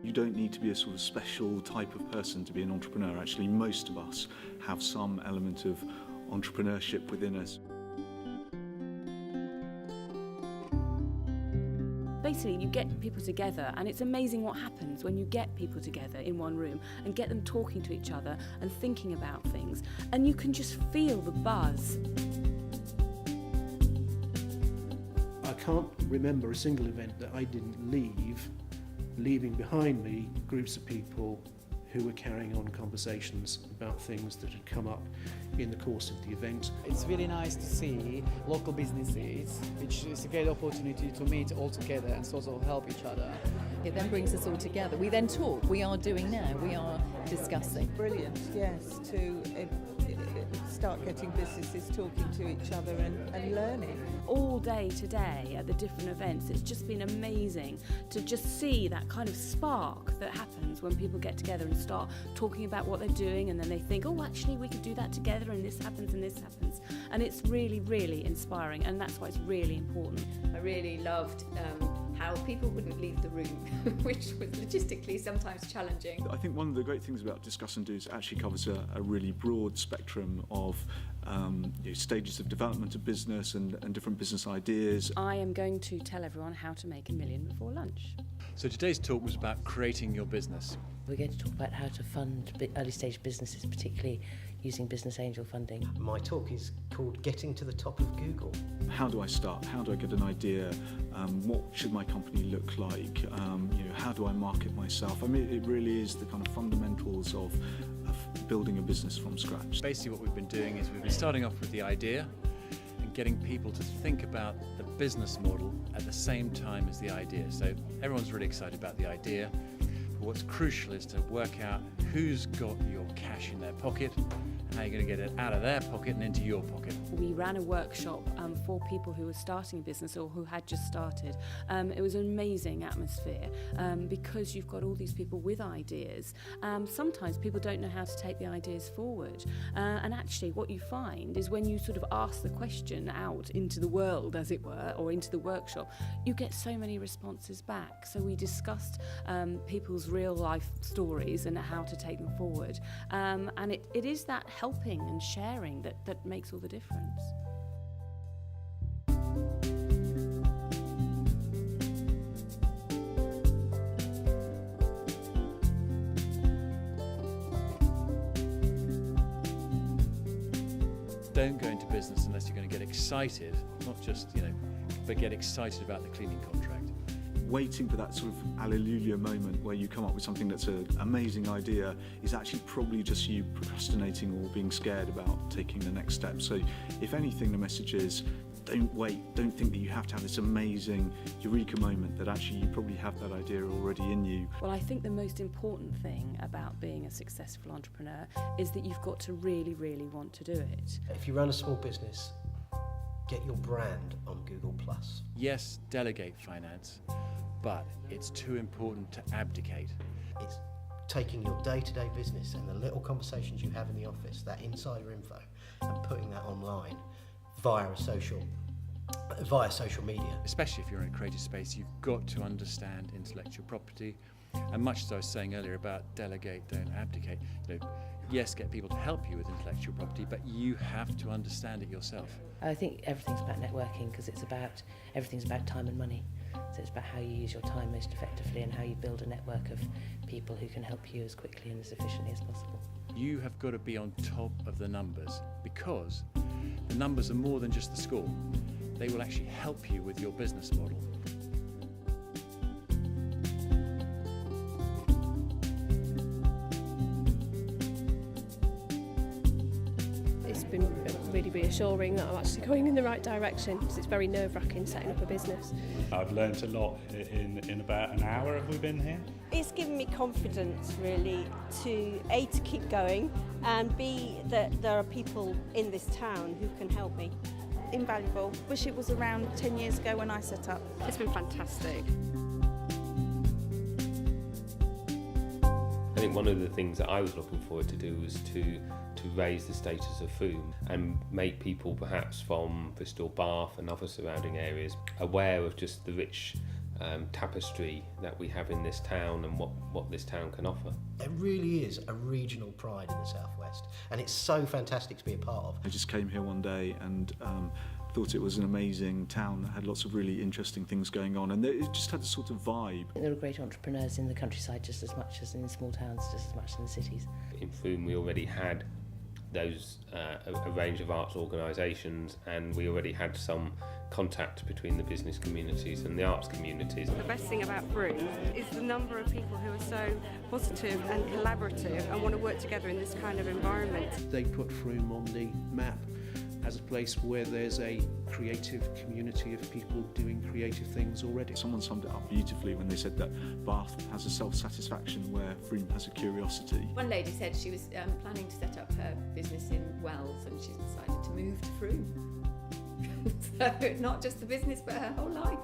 You don't need to be a sort of special type of person to be an entrepreneur. Actually, most of us have some element of entrepreneurship within us. Basically, you get people together, and it's amazing what happens when you get people together in one room and get them talking to each other and thinking about things, and you can just feel the buzz. I can't remember a single event that I didn't leaving behind me groups of people who were carrying on conversations about things that had come up in the course of the event. It's really nice to see local businesses, which is a great opportunity to meet all together and sort of help each other. It then brings us all together. We then talk. We are doing now. We are discussing. Brilliant, yes, to start getting businesses talking to each other and learning. All day today at the different events, it's just been amazing to just see that kind of spark that happens when people get together and start talking about what they're doing, and then they think, oh, actually we could do that together, and this happens and this happens. And it's really, really inspiring, and that's why it's really important. I really loved how people wouldn't leave the room, which was logistically sometimes challenging. I think one of the great things about Discuss and Do is it actually covers a really broad spectrum of stages of development of business and different business ideas. I am going to tell everyone how to make $1 million before lunch. So today's talk was about creating your business. We're going to talk about how to fund early stage businesses, particularly using business angel funding. My talk is called Getting to the Top of Google. How do I start? How do I get an idea? What should my company look like? How do I market myself? I mean, it really is the kind of fundamentals of building a business from scratch. Basically what we've been doing is we've been starting off with the idea and getting people to think about the business model at the same time as the idea. So everyone's really excited about the idea. But what's crucial is to work out who's got your cash in their pocket and how you're going to get it out of their pocket and into your pocket. We ran a workshop for people who were starting a business or who had just started. It was an amazing atmosphere because you've got all these people with ideas. Sometimes people don't know how to take the ideas forward. And actually what you find is when you sort of ask the question out into the world, as it were, or into the workshop, you get so many responses back. So we discussed people's real life stories and how to take them forward. And it is that helping and sharing that makes all the difference. Don't go into business unless you're going to get excited, not just, but get excited about the cleaning contract. Waiting for that sort of alleluia moment where you come up with something that's an amazing idea is actually probably just you procrastinating or being scared about taking the next step. So if anything, the message is don't wait, don't think that you have to have this amazing eureka moment, that actually you probably have that idea already in you. Well, I think the most important thing about being a successful entrepreneur is that you've got to really, really want to do it. If you run a small business, get your brand on Google+. Yes, delegate finance, but it's too important to abdicate. It's taking your day-to-day business and the little conversations you have in the office, that insider info, and putting that online via social media. Especially if you're in a creative space, you've got to understand intellectual property. And much as I was saying earlier about delegate, don't abdicate, yes, get people to help you with intellectual property, but you have to understand it yourself. I think everything's about networking because everything's about time and money. So it's about how you use your time most effectively and how you build a network of people who can help you as quickly and as efficiently as possible. You have got to be on top of the numbers because the numbers are more than just the score. They will actually help you with your business model. It's been really reassuring that I'm actually going in the right direction because it's very nerve-wracking setting up a business. I've learnt a lot in about an hour have we been here. It's given me confidence really to A, to keep going, and B, that there are people in this town who can help me. Invaluable. Wish it was around 10 years ago when I set up. It's been fantastic. I think one of the things that I was looking forward to do was to raise the status of Frome and make people perhaps from Bristol, Bath and other surrounding areas aware of just the rich tapestry that we have in this town and what this town can offer. There really is a regional pride in the Southwest, and it's so fantastic to be a part of. I just came here one day and thought it was an amazing town that had lots of really interesting things going on, and it just had a sort of vibe. There are great entrepreneurs in the countryside just as much as in small towns, just as much as in the cities. In Frome we already had those a range of arts organisations, and we already had some contact between the business communities and the arts communities. The best thing about Frome is the number of people who are so positive and collaborative and want to work together in this kind of environment. They put Frome on the map as a place where there's a creative community of people doing creative things already. Someone summed it up beautifully when they said that Bath has a self-satisfaction where Frome has a curiosity. One lady said she was planning to set up her business in Wells, and she's decided to move to Frome. So not just the business but her whole life.